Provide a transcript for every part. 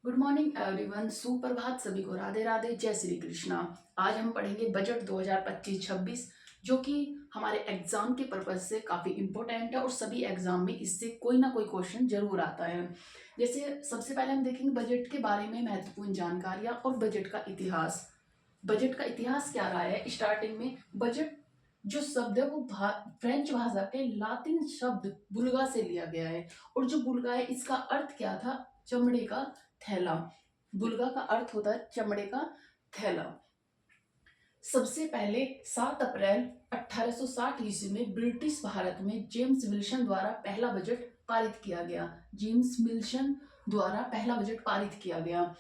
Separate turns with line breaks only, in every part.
Good morning everyone. सुप्रभात सभी को। राधे राधे, जय श्री कृष्णा। आज हम पढ़ेंगे बजट 2025-26 जो कि हमारे एग्जाम के पर्पज से काफी इंपॉर्टेंट है और सभी एग्जाम में इससे कोई ना कोई क्वेश्चन जरूर आता है। जैसे सबसे पहले हम देखेंगे बजट के बारे में महत्वपूर्ण जानकारियां और बजट का इतिहास। बजट का इतिहास क्या रहा है? स्टार्टिंग में बजट जो शब्द है वो फ्रेंच भाषा के लातिन शब्द बुल्गा से लिया गया है। और जो बुल्गा है इसका अर्थ क्या था? चमड़े का थैला। बुल्गा का अर्थ होता है चमड़े का थैला। सबसे पहले 7 अप्रैल 1860 ईस्वी में ब्रिटिश भारत में जेम्स विल्सन द्वारा पहला बजट पारित किया गया। जेम्स विल्सन द्वारा पहला बजट पारित किया गया।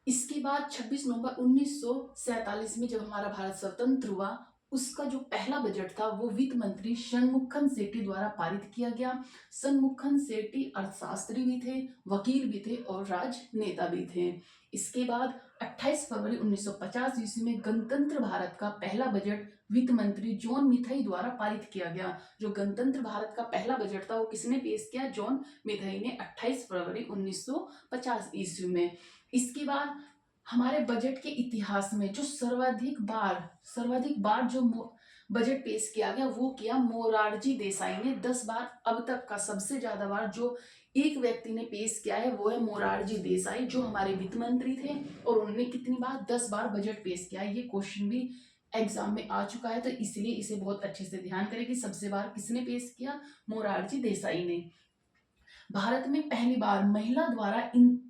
इसके बाद 26 नवंबर 1947 में जब हमारा भारत स्वतंत्र हुआ, उसका जो पहला बजट था वो वित्त मंत्री शनमुखन सेठी द्वारा पारित किया गया। शनमुखन सेठी अर्थशास्त्री भी थे, वकील भी थे और राजनेता भी थे। इसके बाद 28 फरवरी 1950 ईस्वी में गणतंत्र भारत का पहला बजट वित्त मंत्री जॉन मिथई द्वारा पारित किया गया। जो गणतंत्र भारत का पहला बजट था वो किसने पेश किया? जॉन मिथई ने 28 फरवरी 1950 ईस्वी में। इसके बाद हमारे बजट के इतिहास में जो सर्वाधिक बार जो बजट पेश किया गया वो किया मोरारजी देसाई ने 10 बार। अब तक का सबसे ज्यादा बार जो एक व्यक्ति ने पेश किया है वो है मोरारजी देसाई, जो हमारे वित्त मंत्री थे और उन्होंने कितनी बार? 10 बार बजट पेश किया है। ये क्वेश्चन भी एग्जाम में आ चुका है, तो इसलिए इसे बहुत अच्छे से ध्यान करें कि सबसे बार किसने पेश किया? मोरारजी देसाई ने। भारत में पहली बार महिला द्वारा इन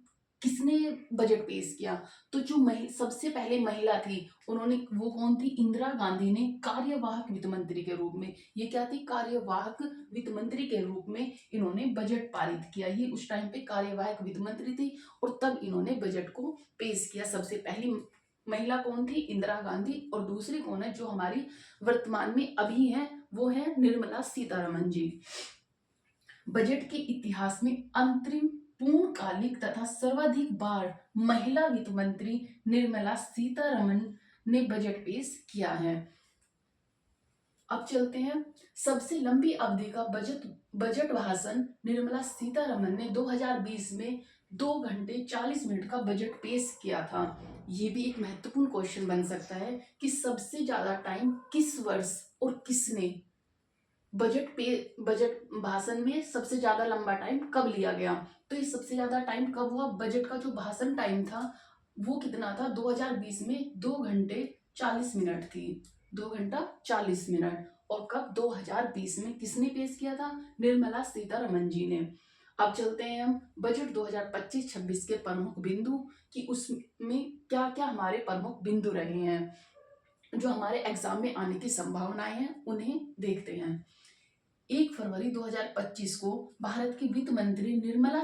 किसने बजट पेश किया? तो जो सबसे पहले महिला थी उन्होंने, वो कौन थी? इंदिरा गांधी ने कार्यवाहक वित्त मंत्री के रूप में, ये क्या थी? कार्यवाहक वित्त मंत्री के रूप में इन्होंने बजट पारित किया। ये उस टाइम पे कार्यवाहक वित्त मंत्री थी और तब इन्होंने बजट को पेश किया। सबसे पहली महिला कौन थी? इंदिरा गांधी। और दूसरी कौन है जो हमारी वर्तमान में अभी है? वो है निर्मला सीतारमन जी। बजट के इतिहास में अंतरिम पूर्णकालिक तथा सर्वाधिक बार महिला वित्त मंत्री निर्मला सीतारमन ने बजट पेश किया है। अब चलते हैं, सबसे लंबी अवधि का बजट भाषण निर्मला सीतारमन ने 2020 में 2 घंटे 40 मिनट का बजट पेश किया था। ये भी एक महत्वपूर्ण क्वेश्चन बन सकता है कि सबसे ज्यादा टाइम किस वर्ष और किसने बजट भाषण में सबसे ज्यादा लंबा टाइम कब लिया गया? तो ये सबसे ज्यादा टाइम कब हुआ? बजट का जो भाषण टाइम था वो कितना था? 2020 में 2 घंटे 40 मिनट थी। 2 घंटा 40 मिनट। और कब? 2020 में। किसने पेश किया था? निर्मला सीतारमन जी ने। अब चलते हैं हम बजट 2025-26 के प्रमुख बिंदु, कि उसमें क्या क्या हमारे प्रमुख बिंदु रहे हैं जो हमारे एग्जाम में आने की संभावनाएं हैं, उन्हें देखते हैं। 1 फरवरी 2025 को भारत की वित्त मंत्री निर्मला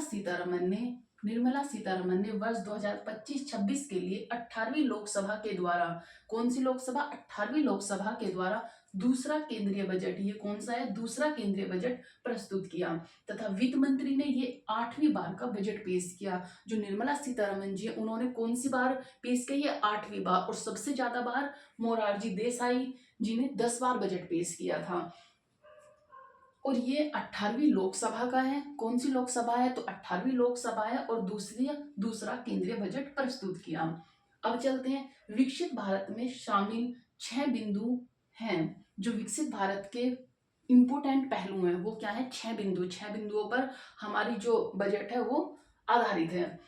सीतारमन ने वर्ष 2025-26 के लिए 18वीं लोकसभा के द्वारा, कौन सी लोकसभा? 18वीं लोकसभा के द्वारा दूसरा केंद्रीय बजट, ये कौन सा है? दूसरा केंद्रीय बजट प्रस्तुत किया। तथा वित्त मंत्री ने ये 8वीं बार का बजट पेश किया। जो निर्मला सीतारमन जी उन्होंने कौन सी बार पेश किया? ये 8वीं बार। और सबसे ज्यादा बार मोरारजी देसाई जी ने 10 बार बजट पेश किया था। और ये 18वीं लोकसभा का है। कौन सी लोकसभा है? तो 18वीं लोकसभा है। और दूसरा केंद्रीय बजट प्रस्तुत किया। अब चलते हैं, विकसित भारत में शामिल 6 बिंदु हैं। जो विकसित भारत के इंपोर्टेंट पहलू हैं वो क्या है? 6 बिंदु। 6 बिंदुओं पर हमारी जो बजट है वो आधारित है।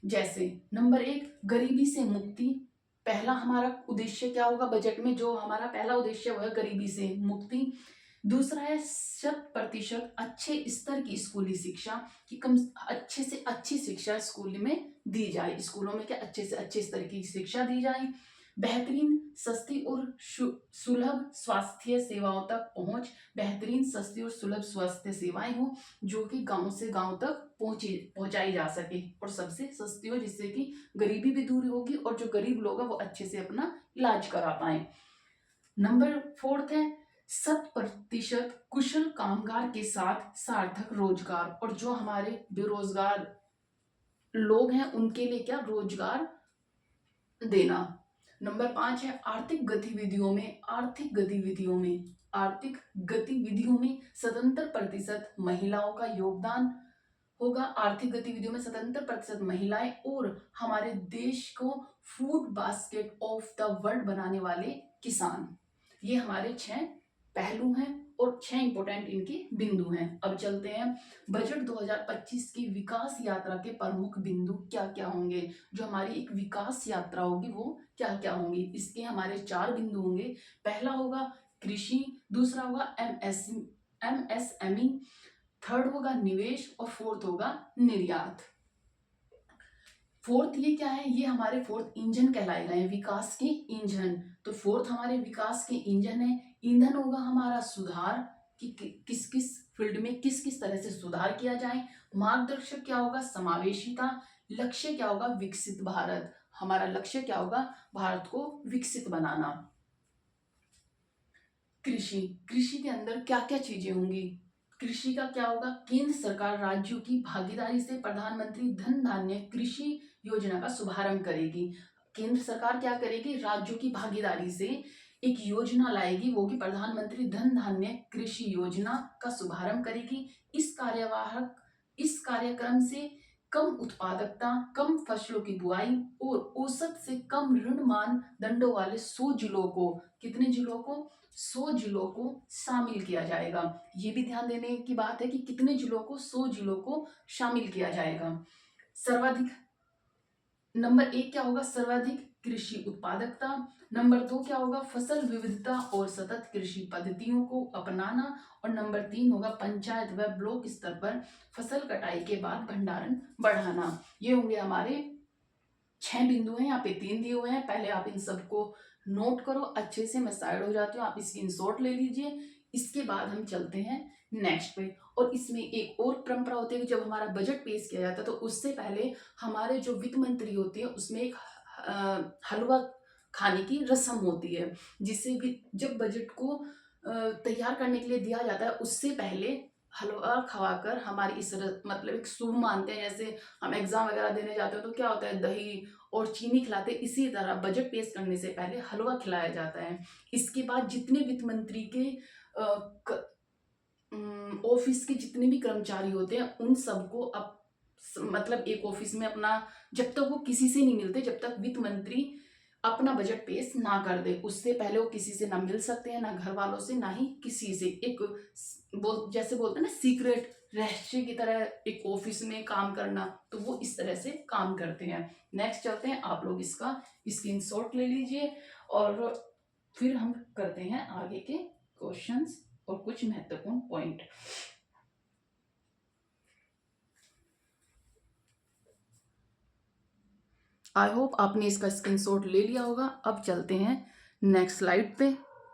जैसे नंबर 1, गरीबी से मुक्ति। पहला हमारा उद्देश्य क्या होगा बजट में? जो हमारा पहला उद्देश्य वह गरीबी से मुक्ति। दूसरा है 100% अच्छे स्तर की स्कूली शिक्षा, कि कम अच्छे से अच्छी शिक्षा स्कूल में दी जाए। स्कूलों में क्या अच्छे से अच्छे स्तर की शिक्षा दी जाए। बेहतरीन सस्ती और सुलभ स्वास्थ्य सेवाओं तक पहुंच। बेहतरीन सस्ती और सुलभ स्वास्थ्य सेवाएं हो जो कि गांव से गांव तक पहुंचाई जा सके और सबसे सस्ती हो, जिससे कि गरीबी भी दूर होगी और जो गरीब लोग हैं वो अच्छे से अपना इलाज करा पाए। नंबर 4 है 100% कुशल कामगार के साथ सार्थक रोजगार, और जो हमारे बेरोजगार लोग हैं उनके लिए क्या? रोजगार देना। नंबर 5 है आर्थिक गतिविधियों में 77% महिलाओं का योगदान होगा आर्थिक गतिविधियों में 77% महिलाएं और हमारे देश को food basket of the world बनाने वाले किसान। ये हमारे 6 पहलू हैं और 6 इंपोर्टेंट इनके बिंदु हैं। अब चलते हैं बजट 2025 की विकास यात्रा के प्रमुख बिंदु क्या क्या होंगे। जो हमारी एक विकास यात्रा होगी वो क्या क्या होंगी, इसके हमारे 4 बिंदु होंगे। पहला होगा कृषि, दूसरा होगा एमएसएमई, थर्ड होगा निवेश और फोर्थ होगा निर्यात। फोर्थ ये क्या है, ये हमारे फोर्थ इंजन कहलाए गए हैं, विकास के इंजन। तो फोर्थ हमारे विकास के इंजन है। ईंधन होगा हमारा सुधार कि किस किस फील्ड में किस किस तरह से सुधार किया जाए। मार्गदर्शक क्या होगा, समावेशिता। लक्ष्य क्या होगा, विकसित भारत। हमारा लक्ष्य क्या होगा, भारत को विकसित बनाना। कृषि, कृषि के अंदर क्या क्या चीजें होंगी। कृषि का क्या होगा, केंद्र सरकार राज्यों की भागीदारी से प्रधानमंत्री धन धान्य कृषि योजना का शुभारंभ करेगी। केंद्र सरकार क्या करेगी, राज्यों की भागीदारी से एक योजना लाएगी, वो की प्रधानमंत्री धन धान्य कृषि योजना का शुभारंभ करेगी। इस कार्यक्रम से कम उत्पादकता, कम फसलों की बुआई और औसत से कम ऋण मानदंडों वाले 100 जिलों को, कितने जिलों को, 100 जिलों को शामिल किया जाएगा। ये भी ध्यान देने की बात है कि कितने जिलों को, 100 जिलों को शामिल किया जाएगा। सर्वाधिक, नंबर 1 क्या होगा, सर्वाधिक कृषि उत्पादकता। नंबर 2 क्या होगा, फसल विविधता और सतत कृषि पद्धतियों को अपनाना। और नंबर 3 होगा पंचायत व ब्लॉक स्तर पर फसल कटाई के बाद भंडारण बढ़ाना। ये होंगे हमारे 6 बिंदु हैं, यहाँ पे 3 दिए हुए हैं। पहले आप इन सबको नोट करो अच्छे से, मैं साइड हो जाती हूँ, आप स्क्रीनशॉट ले लीजिए। इसके बाद हम चलते हैं नेक्स्ट पे। और इसमें एक और परंपरा होती है कि जब हमारा बजट पेश किया जाता है तो उससे पहले हमारे जो वित्त मंत्री होते हैं उसमें एक हलवा खाने की रस्म होती है, जिससे भी जब बजट को तैयार करने के लिए दिया जाता है उससे पहले हलवा खवाकर हमारी इस मतलब एक शुभ मानते हैं। जैसे हम एग्जाम वगैरह देने जाते हो तो क्या होता है, दही और चीनी खिलाते हैं, इसी तरह बजट पेश करने से पहले हलवा खिलाया जाता है। इसके बाद जितने वित्त मंत्री के ऑफिस के जितने भी कर्मचारी होते हैं उन सबको अब मतलब एक ऑफिस में अपना, जब तक वो किसी से नहीं मिलते, जब तक वित्त मंत्री अपना बजट पेश ना कर दे उससे पहले वो किसी से ना मिल सकते हैं, ना घर वालों से, ना ही किसी से। एक जैसे बोलते हैं ना सीक्रेट रहस्य की तरह एक ऑफिस में काम करना, तो वो इस तरह से काम करते हैं। नेक्स्ट चलते हैं, आप लोग इसका स्क्रीनशॉट ले लीजिए और फिर हम करते हैं आगे के क्वेश्चंस और कुछ महत्वपूर्ण पॉइंट। आई होप आपने इसका स्क्रीनशॉट ले लिया होगा। अब चलते हैं नेक्स्ट स्लाइड पे।